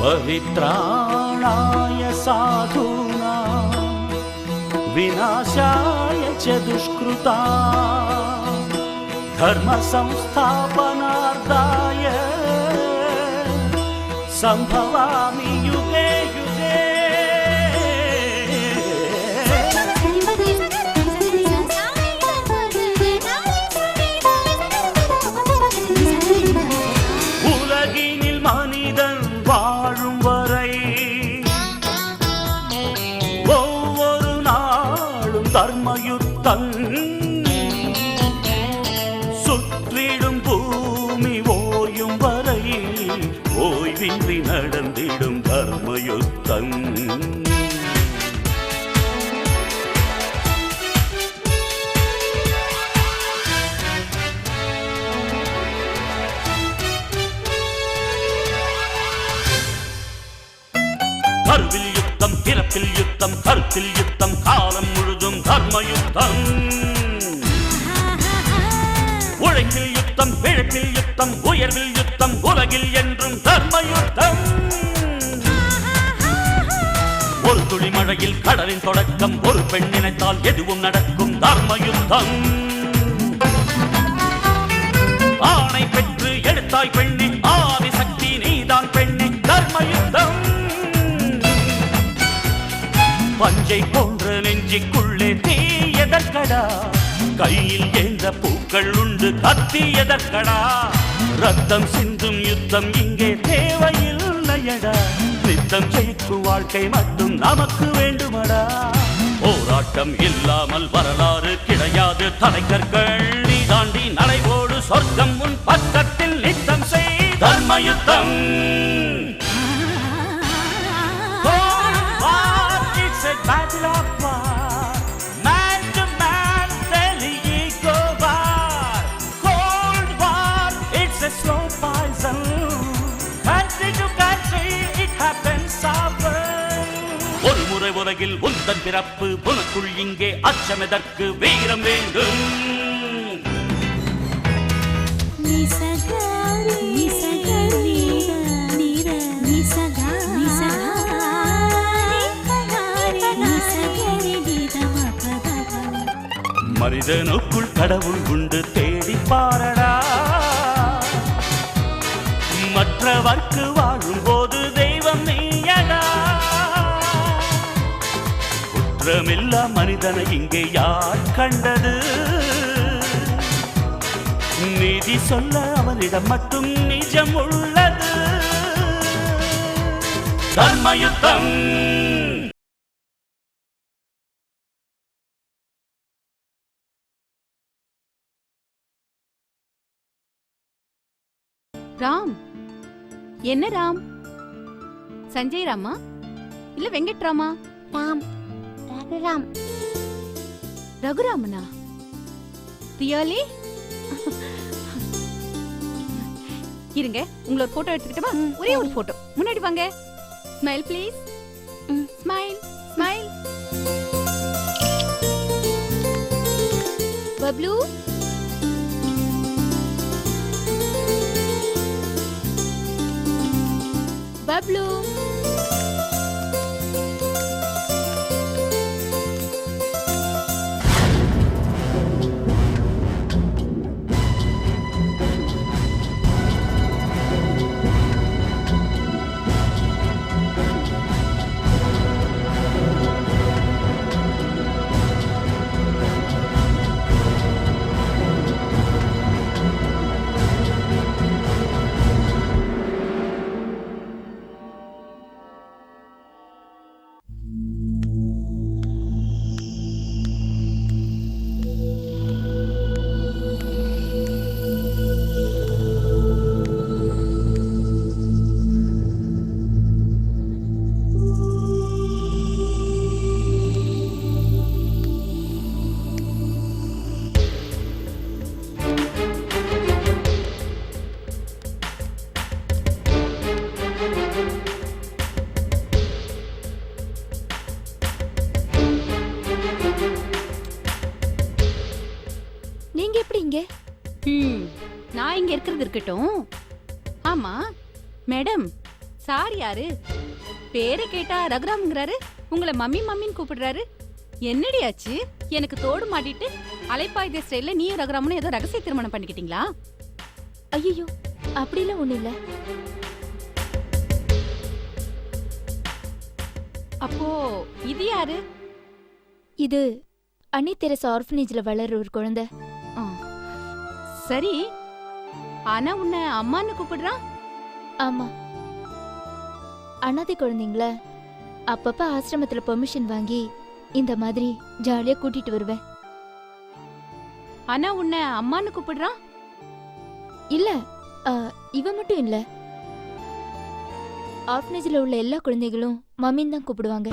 परित्राणाय साधूनां विनाशाय च दुष्कृता धर्म संस्थापनार्थाय संभवामि युगे युगे। உலகினில் மனிதன் வாழும் வரை ஒவ்வொரு நாளும் தர்மயுத்தம் சுற்றிடும் பூமி ஓயும் வரை ஓய்வின்றி நடந்திடும் தர்மயுத்தம்। கருவில் யுத்தம், பிறப்பில் யுத்தம், கருத்தில் யுத்தம், காலம் முழுதும் தர்மயுத்தம்। உழைப்பில் யுத்தம், பிழைப்பில் யுத்தம், உயர்வில் யுத்தம், உலகில் என்றும் தர்மயுத்தம்। ஒரு துளி மழையில் கடலின் தொடக்கம், ஒரு பெண் நினைத்தால் எதுவும் நடக்கும் தர்மயுத்தம்। ஆணை பெற்று எடுத்தாய் பெண்ணே, ஆதி சக்தி நீதான் பெண்ணே, தர்மயுத்தம்। பஞ்சை போன்ற நெஞ்சிக்குள்ளே தீ எதற்கடா, கையில் ஏந்த பூக்கள் உண்டு கத்தி எதற்கடா, ரத்தம் சிந்தும் யுத்தம் இங்கே தேவையில்லையடா, நித்தம் ஜெயிக்கும் வாழ்க்கை மட்டும் நமக்கு வேண்டுமடா। போராட்டம் இல்லாமல் வரலாறு கிடையாது, தலைக்கற்கள் நீ தாண்டி நடைபோடு, சொர்க்கம் உன் பக்கத்தில் நித்தம் செய் தர்மயுத்தம்। Battle of war, man to man, daily ego war, cold war, it's a slow poison, country to country, it happens often। ஒரு முறை உலகில் உந்தன் பிறப்பு, உனக்குள் இங்கே அச்சம் எதற்கு, வீரம் வேண்டும்। மனிதனுக்குள் கடவுள் உண்டு தேடி பாரடா, மற்றவர்க்கு வாழும் போது தெய்வம் நீயடா। குற்றமில்லா மனிதனை இங்கே யார் கண்டது, நீதி சொல்ல அவனிடம் மட்டும் நிஜம் உள்ளது தர்மயுத்தம்। ராம், என்ன ராம்? சஞ்சய் ராமா இல்ல வெங்கட் ராமா? ராம், ரகுராம்। ரகுராமனா? ரியலி? இருங்க, உங்களோட போட்டோ எடுத்துக்கிட்டமா? ஒரே ஒரு போட்டோ, முன்னாடி வாங்க. Smile please, smile smile. Bablu, Bablu, நான் இங்க இருக்கிறது இருக்கட்டும். ஆமா மேடம், சார் யாரு? பேரை கேட்டா ரகுராம்ங்கிறாரு, உங்களை மம்மி மம்மின்னு கூப்பிடுறாரு. என்னடி ஆச்சு? எனக்கு தோடு மாட்டிட்டு அலைப்பாயுதே ஸ்டைல்ல நீயும் ரகுராமனும் ஏதோ ரகசிய திருமணம் பண்ணிக்கிட்டீங்களா? ஐயோ, அப்படிலாம் ஒண்ணும் இல்ல. அப்போ இது யாரு? இது அன்னி தெரசா ஆர்ஃபனேஜ்ல வளர்ற ஒரு குழந்தை. ஆ, சரி. ஆனா உன்னை அம்மான்னு கூப்பிடுறான். ஆமா, அனாதை குழந்தைங்கள அப்பப்ப ஆசிரமத்துல பெர்மிஷன் வாங்கி இந்த மாதிரி ஜாலியா கூட்டிட்டு வருவேன். ஆனா உன்னை அம்மான்னு கூப்பிடுறான். இல்ல, இவ மட்டும் இல்ல, ஆர்ஃபனேஜ்ல உள்ள எல்லா குழந்தைகளும் மம்மின்னு தான் கூப்பிடுவாங்க.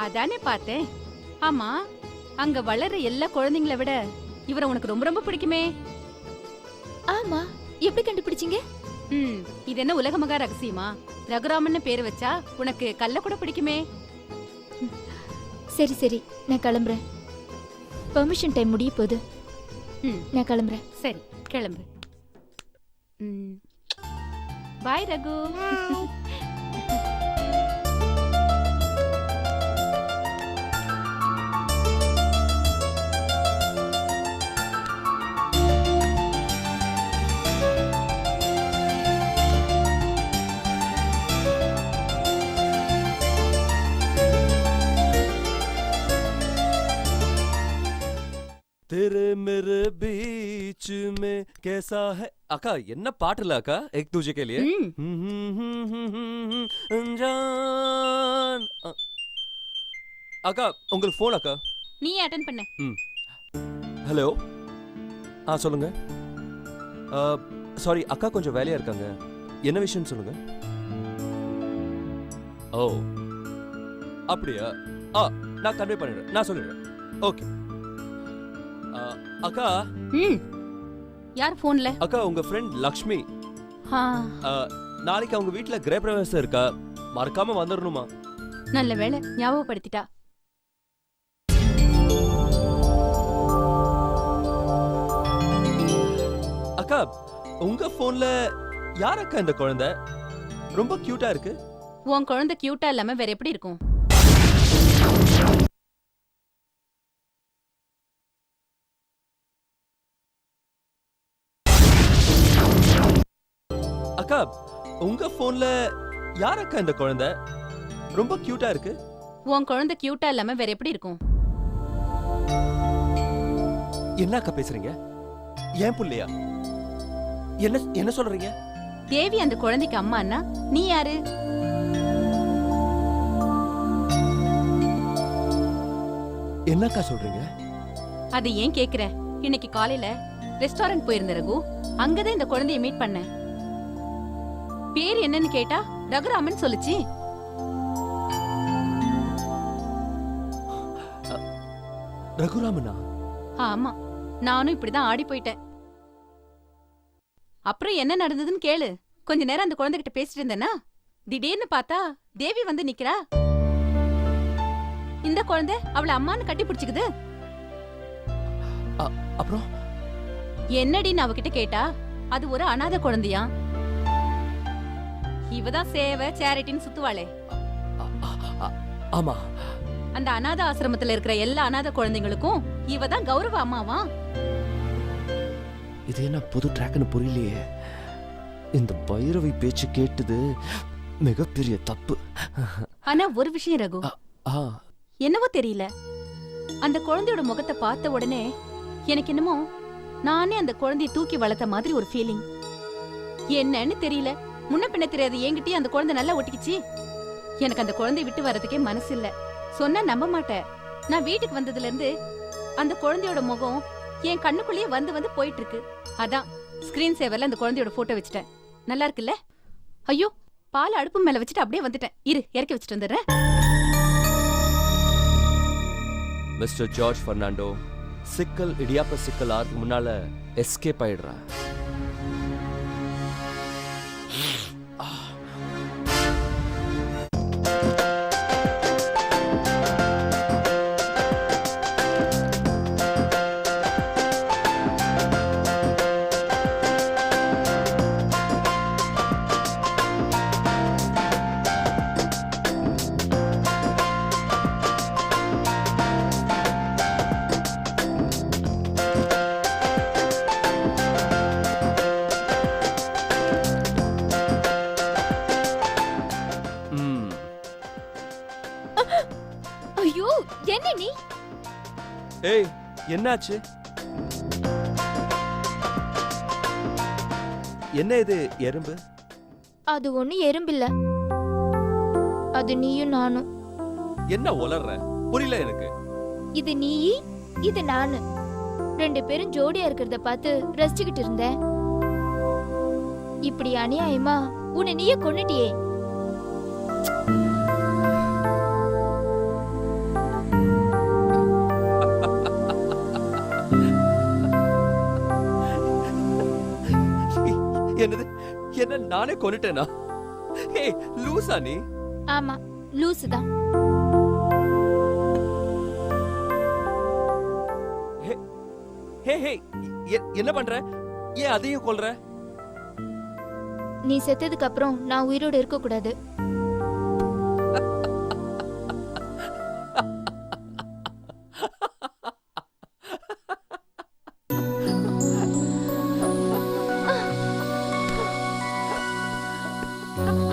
அதானே பார்த்தேன். ஆமா, அங்க வளர்ற எல்லா குழந்தைங்களை விட இவரை உனக்கு ரொம்ப ரொம்ப பிடிக்குமே. ஆமா, எப்படி கண்டுபிடிச்சீங்க? இது என்ன உலகமகா ரகசியமா? ரகுராமன்னு பேரு வச்சா உனக்கு கல்ல கூட பிடிக்குமே. சரி சரி, நான் கிளம்புறேன். பெர்மிஷன் டைம் முடிய போகுது. நான் கிளம்புறேன். சரி, கிளம்பு. பாய் ரகு. तेरे मेरे बीच में कैसा है अका என்ன பாட்டுல அக்கா एक दूजे के लिए जान அக்கா உங்களுக்கு ஃபோன் அக்கா. நீ அட்டெண்ட் பண்ணு. ஹலோ, சொல்லுங்க. சாரி அக்கா, கொஞ்சம் வேலையா இருக்காங்க. என்ன விஷயம் சொல்லுங்க. ஓ அப்படியா? நான் கன்வே பண்ணிடுறேன், நான் சொல்லிடுறேன். ஓகே அக்கா. யார் போன்ல? அக்கா, உங்க ஃப்ரெண்ட் லக்ஷ்மி. நாளைக்கு அவங்க வீட்ல கிரகப்பிரவேசம் இருக்கா, மறக்காம வந்துடணுமா? நல்ல வேளை ஞாபகப்படுத்திட்டா. அக்கா, உங்க போன்ல யார் அக்கா இந்த குழந்தை? ரொம்ப கியூட்டா இருக்கு. உன் குழந்தை கியூட்டா இல்லாம வேற எப்படி இருக்கும்? அக்கா, உங்க போன்ல யார் அக்கா இந்த குழந்தை? ரொம்ப கியூட்டா இருக்கு. உன் குழந்தை கியூட்டா இல்லாம வேற எப்படி இருக்கும்? என்ன அக்கா பேசுறீங்க? ஏன் புள்ளையா? என்ன என்ன சொல்றீங்க? தேவி அந்த குழந்தைக்கு அம்மான்னா நீ யாரு? என்னக்கா சொல்றீங்க? அது ஏன் கேக்குற? இன்னைக்கு காலையில ரெஸ்டாரண்ட் போயிருந்த ரகு, அங்கதான் இந்த குழந்தைய மீட் பண்ண. பேர் என்னன்னு கேட்டா ரகுராமன் சொல்லுச்சு. ரகுராமனா? ஆமா, நானும் இப்படிதான் ஆடி போயிட்டேன். அப்புறம் என்ன நடந்ததுன்னு கேளு. கொஞ்ச நேரம் அந்த குழந்தைகிட்ட பேசிட்டு இருந்தேன்னா திடீர்னு பார்த்தா தேவி வந்து நிக்கிறா. இந்த குழந்தை அவளை அம்மான்னு கட்டி பிடிச்சுக்குது. அப்புறம் என்னடின்னு அவகிட்ட கேட்டா அது ஒரு அனாதை குழந்தையா. இவதான் சேவை சேரிட்டின்னு சுத்துவாளே. ஆமா, அந்த அனாதை ஆசிரமத்துல இருக்கிற எல்லா அனாதை குழந்தைங்களுக்கும் இவதான் கௌரவ அம்மாவா. இது என்ன புது ட்ராக்னு புரியலையே. இந்த பைரவி பேச்சு கேட்டது மிகப்பெரிய தப்பு. ஆனா ஒரு விஷயம் ரகு, என்னவோ தெரியல, அந்த குழந்தையோட முகத்தை பார்த்த உடனே எனக்கு என்னமோ நானே அந்த குழந்தையை தூக்கி வளர்த்த மாதிரி ஒரு ஃபீலிங். என்னன்னு தெரியல, முன்ன பின்ன தெரியாது என்கிட்டயே அந்த குழந்தை நல்லா ஒட்டிக்கிச்சு. எனக்கு அந்த குழந்தைய விட்டு வர்றதுக்கே மனசு இல்ல. சொன்னா நம்ப மாட்டேன், நான் வீட்டுக்கு வந்ததுல இருந்து அந்த குழந்தையோட முகம் என் கண்ணுக்குள்ளேயே வந்து வந்து போயிட்டு இருக்கு. அதான் ஸ்கிரீன் சேவர்ல அந்த குழந்தையோட போட்டோ வச்சுட்டேன். நல்லா இருக்குல்ல? ஐயோ, பால் அடுப்பு மேல வச்சுட்டு அப்படியே வந்துட்டேன். இரு, இறக்கி வச்சுட்டு வந்துடுறேன். மிஸ்டர் ஜார்ஜ் பெர்னாண்டோ, சிக்கல் இடியாப்ப சிக்கல் ஆறதுக்கு முன்னால எஸ்கேப் ஆயிடுறா. ஏய் என்னாச்சு? என்ன இது எறும்பு? அது ஒண்ணு எறும்பில்ல, அது நீயும் நானும். என்ன உளர்ற? புரியல எனக்கு. இது நீயி, இது நானு. 2 பேரும் ஜோடியா இருக்கிறத பார்த்து ரசிச்சுக்கிட்டு இருந்தேன். இப்படி அநியாயமா உன்னை நீயே கொன்னுட்டியே. என்னது? என்ன நானே கொன்னுட்டேனா? ஏய் லூசா நீ? ஆமா, லூசு தான். ஹே ஹே என்ன பண்ற? ஏன் அதையும் கொல்ற? நீ செத்ததுக்கு அப்புறம் நான் உயிரோட இருக்க கூடாது.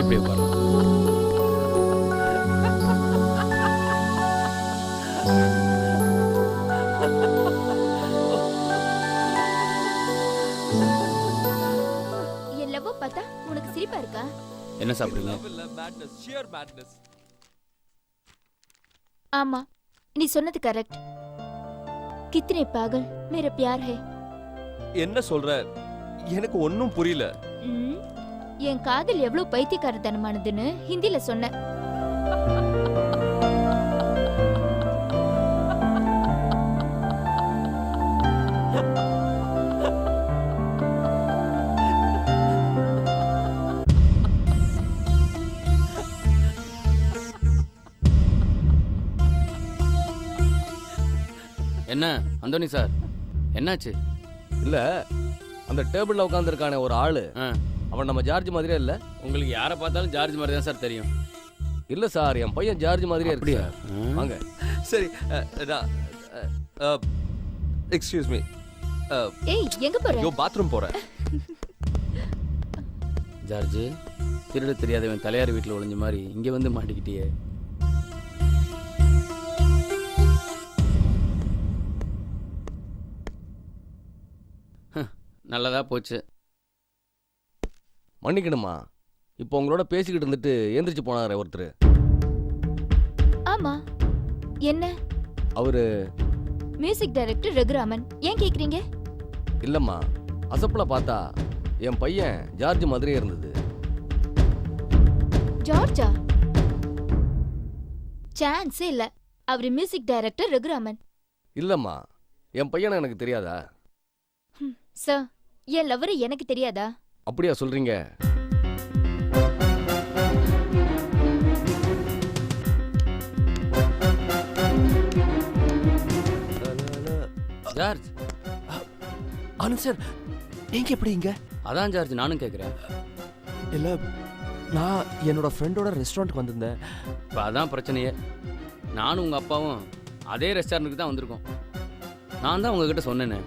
இப்படி உட்காரு. எல்லவோ பார்த்தா உனக்கு சிரிப்பா இருக்கா? என்ன சாப்பிடுறீங்க? Madness, sheer madness. ஆமா, நீ சொன்னது கரெக்ட். கித்தனை பாகல் மேரா பியார் ஹை. என்ன சொல்ற? எனக்கு ஒன்னும் புரியல. ம், என் காதல் எவ்வளவு பைத்தியக்காரத்தனமானதுன்னு ஹிந்தில சொன்ன. என்ன அந்தோனி சார், என்னாச்சு? இல்ல அந்த டேபிள்ல உட்காந்துருக்கானே ஒரு ஆளு, ஆ, அவன் நம்ம ஜார்ஜ் மாதிரியே இல்ல. உங்களுக்கு யாரை பார்த்தாலும் ஜார்ஜ் மாதிரி தான் சார் தெரியும். இல்ல சார், என் பையன் ஜார்ஜ் மாதிரியே இருக்கு அப்படியா? சார். வாங்க. சரி எக்ஸ்கியூஸ் மீ. ஏய், எங்க போற? யோ பாத்ரூம் போறேன். ஜார்ஜ், திருட தெரியாதவன் தலையார் வீட்டில் ஒளிஞ்ச மாதிரி இங்கே வந்து மாட்டிக்கிட்டியே. நல்லதா போச்சு. மன்னிக்கணுமா, இப்போ உங்களோட பேசிக்கிட்டு இருந்துட்டு எந்திரிச்சு போனாரு ஒருத்தர். ஆமா, என்ன? அவரு மியூசிக் டைரக்டர் ரகுராமன். ஏன் கேக்குறீங்க? இல்லம்மா, அசப்புல பார்த்தா என் பையன் ஜார்ஜ் மாதிரியே இருந்தது. ஜார்ஜா? சான்ஸே இல்ல. அவரு மியூசிக் டைரக்டர் ரகுராமன். இல்லம்மா, என் பையனை எனக்கு தெரியாதா? சார், என் லவ்வரை எனக்கு தெரியாதா? அப்படியா சொல்றீங்க? ஜார்ஜ், ஆனந்த் சார், நீங்க எப்படி இங்க? அதான் ஜார்ஜ் நானும் கேட்குறேன். இல்ல, நான் என்னோட ஃப்ரெண்டோட ரெஸ்டாரண்ட்க்கு வந்திருந்தேன். இப்போ அதான் பிரச்சனையே. நானும் உங்கள் அப்பாவும் அதே ரெஸ்டாரண்ட்டுக்கு தான் வந்திருக்கோம். நான் தான் உங்ககிட்ட சொன்னேன்னு,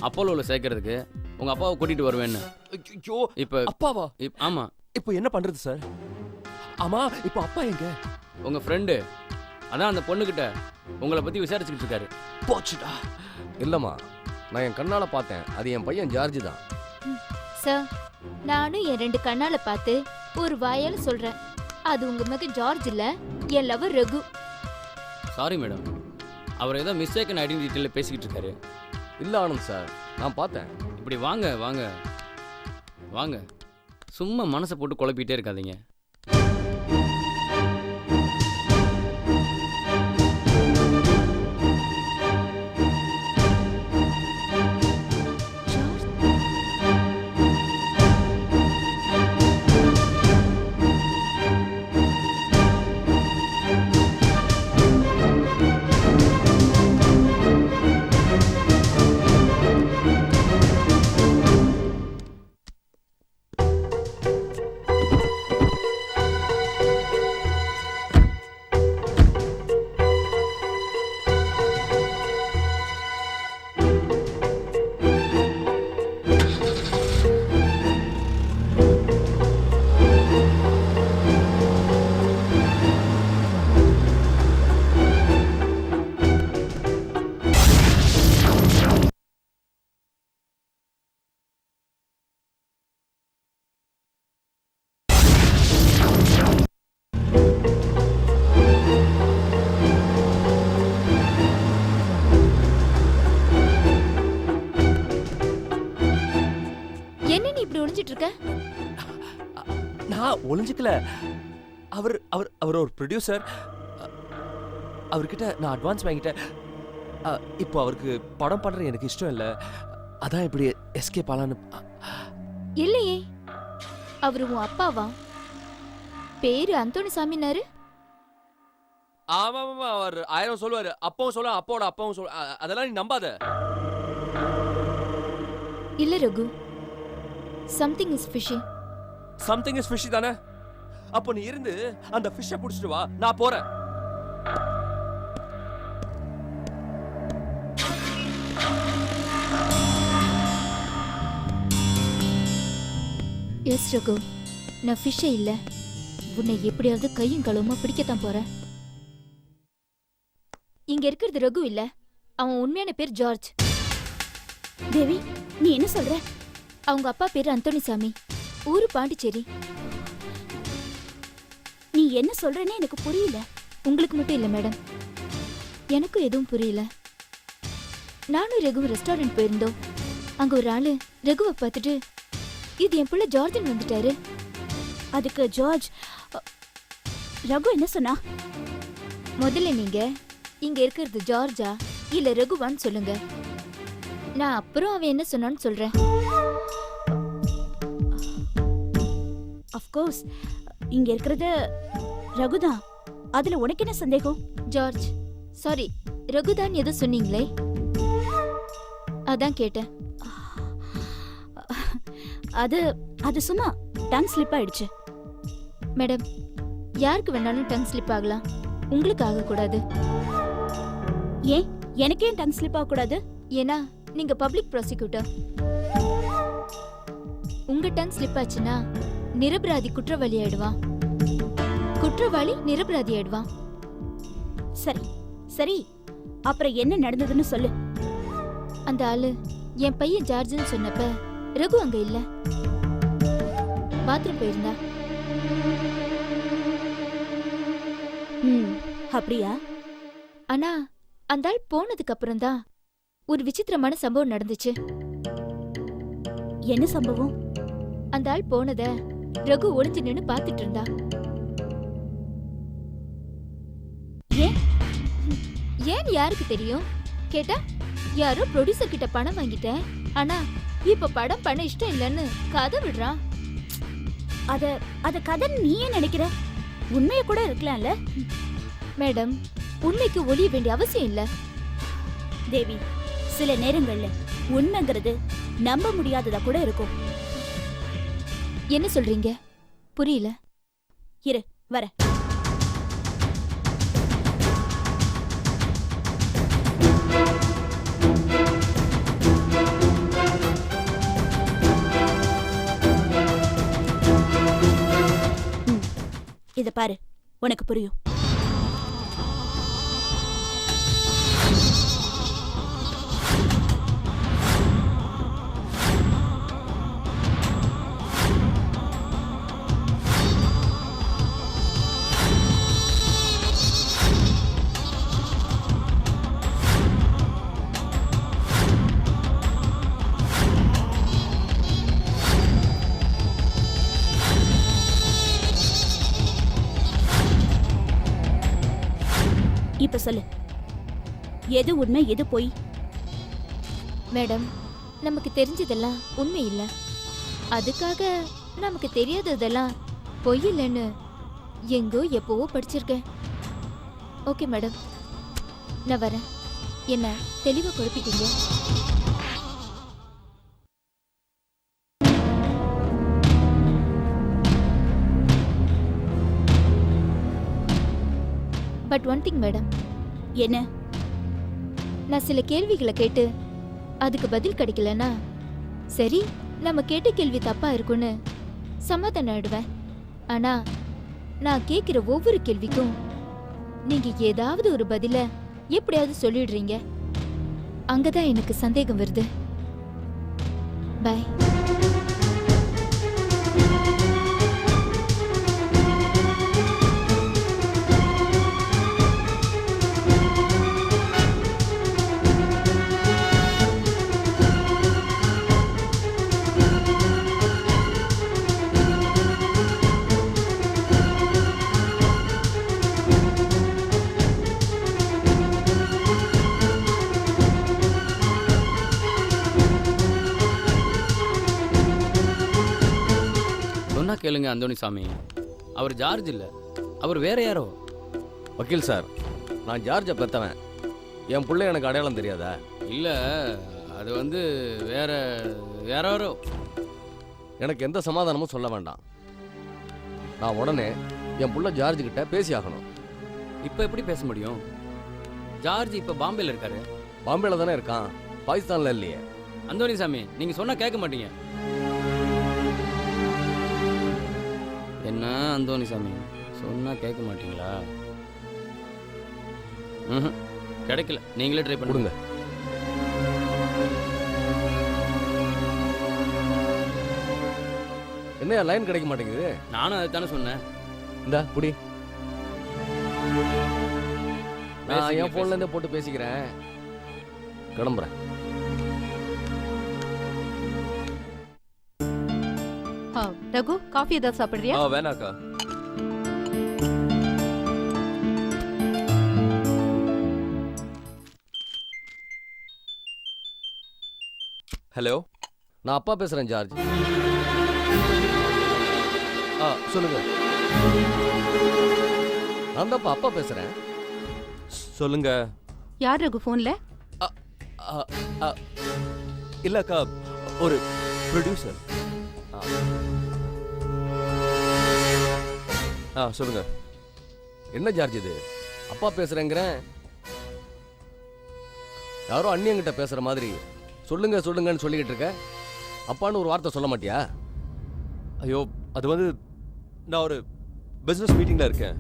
அப்போலோவில் சேர்க்கறதுக்கு உங்கள் அப்பாவை கூட்டிகிட்டு வருவேன்னு. ஐயோ, இப்போ அப்பாவா? ஆமாம், இப்போ என்ன பண்றது சார்? ஆமா, இப்போ அப்பா எங்க? உங்கள் ஃப்ரெண்டு அதான் அந்த பொண்ணுக்கிட்ட உங்களை பற்றி விசாரிச்சுக்கிட்டு இருக்காரு. போச்சுடா. இல்லம்மா, நான் என் கண்ணால பார்த்தேன், அது என் பையன் ஜார்ஜ் தான். சார், நானும் என் 2 கண்ணால பார்த்து ஒரு வாயால சொல்றேன், அது உங்க மகன் ஜார்ஜ் இல்ல, என் லவர் ரகு. சாரி மேடம், அவர் ஏதோ மிஸ்டேக்கன் ஐடென்டிட்டியில் பேசிக்கிட்டு இருக்காரு. இல்ல ஆனந்த் சார், நான் பார்த்தேன். இப்படி வாங்க வாங்க வாங்க, சும்மா மனசை போட்டு குழப்பிட்டே இருக்காதீங்க. ஒளிஞ்சிட்டு இருக்க? நான் ஒளிஞ்சுக்கல. அவர் அவர் அவர் ஒரு ப்ரொடியூசர். அவர்கிட்ட நான் அட்வான்ஸ் வாங்கிட்டேன். இப்போ அவருக்கு படம் பண்ற எனக்கு இஷ்டம் இல்லை. அதான் இப்படி எஸ்கேப் ஆலான்னு. இல்லையே, அவரு உன் அப்பாவா? பேரு அந்தோணி சாமினாரு. ஆமா ஆமா, அவர் 1000 சொல்லுவாரு. அப்பாவும் சொல்ல, அப்பாவோட அப்பாவும் சொல்ல. அதெல்லாம் நீ நம்பாத. இல்ல Raghu, something is fishy. Something is fishy தானே? அப்போ நீ இருந்து அந்த ஃபிஷ்ஷை பிடிச்சிட்டு வா, நான் போறேன். எஸ் ரகு, நான் ஃபிஷ்ஷே இல்ல. உன்னை எப்படியாவது கையும் களவுமா பிடிக்கத்தான் போறேன். இங்க இருக்கிறது ரகு இல்ல, அவன் உண்மையான பேர் ஜார்ஜ். தேவி, நீ என்ன சொல்ற? அவங்க அப்பா பேரு அந்தோணி சாமி, ஊரு பாண்டிச்சேரி. நீ என்ன சொல்றேன்னு எனக்கு புரியல. உங்களுக்கு மட்டும் இல்ல மேடம், எனக்கும் எதுவும் புரியல. நானும் ரகு ரெஸ்டாரண்ட் போயிருந்தோம். அங்க ஒரு ஆளு ரகுவை பார்த்துட்டு, இது என் பிள்ளை ஜார்ஜன் வந்துட்டாரு. அதுக்கு ஜார்ஜ் ரகு என்ன சொன்னா? முதல்ல நீங்க இங்க இருக்கிறது ஜார்ஜா இல்ல ரகுவான்னு சொல்லுங்க. நான் அப்புறம் அவன் என்ன சொன்னான்னு சொல்றேன். அஃப்கோர்ஸ் இங்க இருக்கிறது ரகுதான். அதுல உனக்கு என்ன சந்தேகம்? ஜார்ஜ், சாரி, ரகுதான் ஏதோ சொன்னீங்களே, அதான் கேட்டேன். அது அது சும்மா டங் ஸ்லிப் ஆயிடுச்சு. மேடம், யாருக்கு வேணாலும் டங் ஸ்லிப் ஆகலாம், உங்களுக்கு ஆகக்கூடாது. ஏன் எனக்கே டங் ஸ்லிப் ஆக கூடாது? ஏன்னா நீங்க பப்ளிக் ப்ராசிக்யூட்டர். உங்க டங் ஸ்லிப் ஆச்சுன்னா நிரபராதி குற்றவாளி ஆயிடுவான், குற்றவாளி நிரபராதி ஆயிடுவான். சரி சரி, அப்புறம் என்ன நடந்ததுன்னு சொல்லு. அந்த ஆளு என் பையன் ஜார்ஜ்னு சொன்னப்ப ரகு அங்க இல்ல, பாத்ரூம் போயிருந்தா. அப்படியா? ஆனா அந்த ஆள் போனதுக்கு அப்புறம் தான் ஒரு விசித்திரமான சம்பவம் நடந்துச்சு. என்ன சம்பவம்? அந்த ஆள் போனத ரகு ஒளிஞ்சு நின்னு பாத்துட்டு இருந்தா. ஏன் ஏன்னு யாருக்கு தெரியும்? கேட்டா யாரோ ப்ரொடியூசர் கிட்ட பணம் வாங்கிட்டேன், ஆனா இப்ப படம் பண்ண இஷ்டம் இல்லன்னு கதை விடுறான். அத கதைன்னு நீயே நினைக்கிற? உண்மையை கூட இருக்கலாம்ல. மேடம், உண்மைக்கு ஒளிய வேண்டிய அவசியம் இல்ல. தேவி, சில நேரங்கள்ல உண்மைங்கிறது நம்ப முடியாததா கூட இருக்கும். என்ன சொல்றீங்க? புரியல. இரு, வர. இத பாரு, உனக்கு புரியும். இப்ப சொல்லு, எது உண்மை எது பொய்? மேடம், நமக்கு தெரிஞ்சதெல்லாம் உண்மை இல்ல, அதுக்காக நமக்கு தெரியாததெல்லாம் பொய் இல்லைன்னு எங்கோ எப்பவோ படிச்சிருக்கேன். ஓகே மேடம், நான் வரேன். என்ன தெளிவா குழப்பிட்டீங்க. But one thing madam. என்ன? நான் சில கேள்விகளை கேட்டு அதுக்கு பதில் கிடைக்கலன்னா சரி, நம்ம கேட்ட கேள்வி தப்பா இருக்குன்னு சமாதானம் ஆயிடுவேன். ஆனா நான் கேட்கிற ஒவ்வொரு கேள்விக்கும் நீங்க ஏதாவது ஒரு பதில எப்படியாவது சொல்லிடுறீங்க. அங்கதான் எனக்கு சந்தேகம் வருது. பை. சொன்னா கேளுங்க அந்தோணிசாமி, அவர் ஜார்ஜ் இல்லை, அவர் வேற யாரோ. வக்கீல் சார், நான் ஜார்ஜை பெற்றவன். என் பிள்ளை எனக்கு அடையாளம் தெரியாதா? இல்லை, அது வந்து வேற யாரோ. எனக்கு எந்த சமாதானமும் சொல்ல வேண்டாம். நான் உடனே என் புள்ள ஜார்ஜ் கிட்ட பேசி ஆகணும். இப்போ எப்படி பேச முடியும்? ஜார்ஜ் இப்போ பாம்பேல இருக்காரு. பாம்பேல தானே இருக்கான், பாகிஸ்தான்ல இல்லையே. அந்தோணிசாமி, நீங்க சொன்னா கேட்க மாட்டீங்க. என்ன அந்தோணிசாமி, சொன்னா கேட்க மாட்டீங்களா? கிடைக்கல, நீங்களே ட்ரை பண்ணுங்க. என்ன லைன் கிடைக்க மாட்டேங்குது? நானும் அதை தானே சொன்னேன். இந்த புடி, நான் என் போன்ல இருந்தே போட்டு பேசிக்கிறேன். கிளம்புறேன். ரகு, காஃபி ஏதாவது சாப்பிடுறியா? வேணாக்கா. ஹலோ, நான் அப்பா பேசுறேன் ஜார்ஜ். சொல்லுங்க. நான் தான் அப்பா பேசுறேன். சொல்லுங்க. யார் ரகு போன்ல? இல்லக்கா, ஒரு ப்ரொடியூசர். சொல்லுங்க. என்ன ஜார்ஜ் இது, அப்பா பேசுறேங்கிறேன், யாரோ அண்ணியங்கிட்ட பேசுற மாதிரி சொல்லுங்க சொல்லுங்கன்னு சொல்லிக்கிட்டு இருக்க. அப்பான்னு ஒரு வார்த்தை சொல்ல மாட்டியா? ஐயோ, அது வந்து நான் ஒரு பிசினஸ் மீட்டிங்ல இருக்கேன்.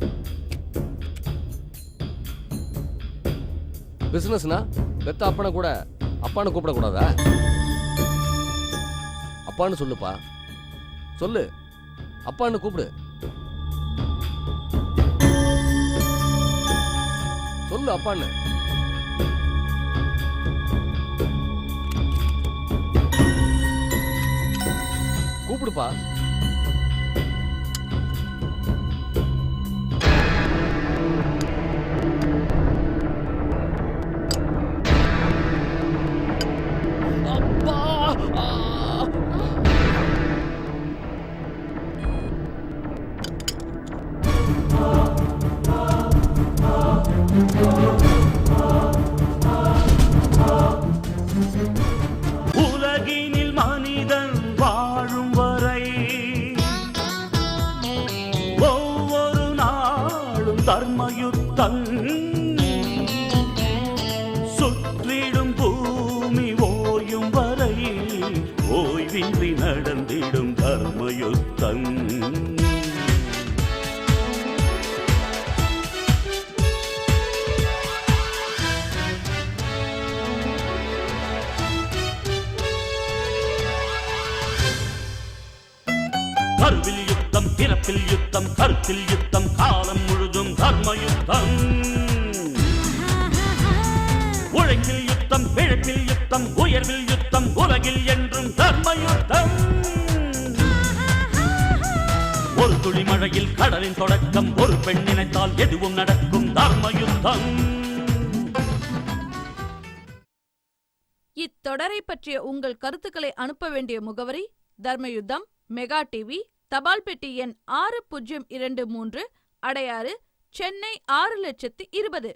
பிசினஸ்னா பெத்த அப்பனை கூட அப்பான்னு கூப்பிடக்கூடாதா? அப்பான்னு சொல்லுப்பா, சொல்லு, அப்பான்னு கூப்பிடு, சொல்லு அப்பான்னு. கூப்பிடுப்பா. உலகினில் மனிதன் வாழும் வரை ஒவ்வொரு நாளும் தர்மயுத்தம், சுற்றிடும் பூமி ஓயும் வரை ஓய்வின்றி நடந்திடும் தர்மயுத்தம். கருவில் யுத்தம், பிறப்பில் யுத்தம், கருத்தில் யுத்தம், காலம் முழுதும் தர்மயுத்தம். உழைப்பில் யுத்தம், பிழைப்பில் யுத்தம், உயர்வில் யுத்தம், உலகில் என்றும் தர்மயுத்தம். ஒரு துளி மழையில் கடலின் தொடக்கம், ஒரு பெண் நினைத்தால் எதுவும் நடக்கும் தர்மயுத்தம். இத்தொடரை பற்றிய உங்கள் கருத்துக்களை அனுப்ப வேண்டிய முகவரி தர்மயுத்தம், மெகா டிவி, தபால் பெட்டி எண் 6023, அடையாறு, சென்னை 602020.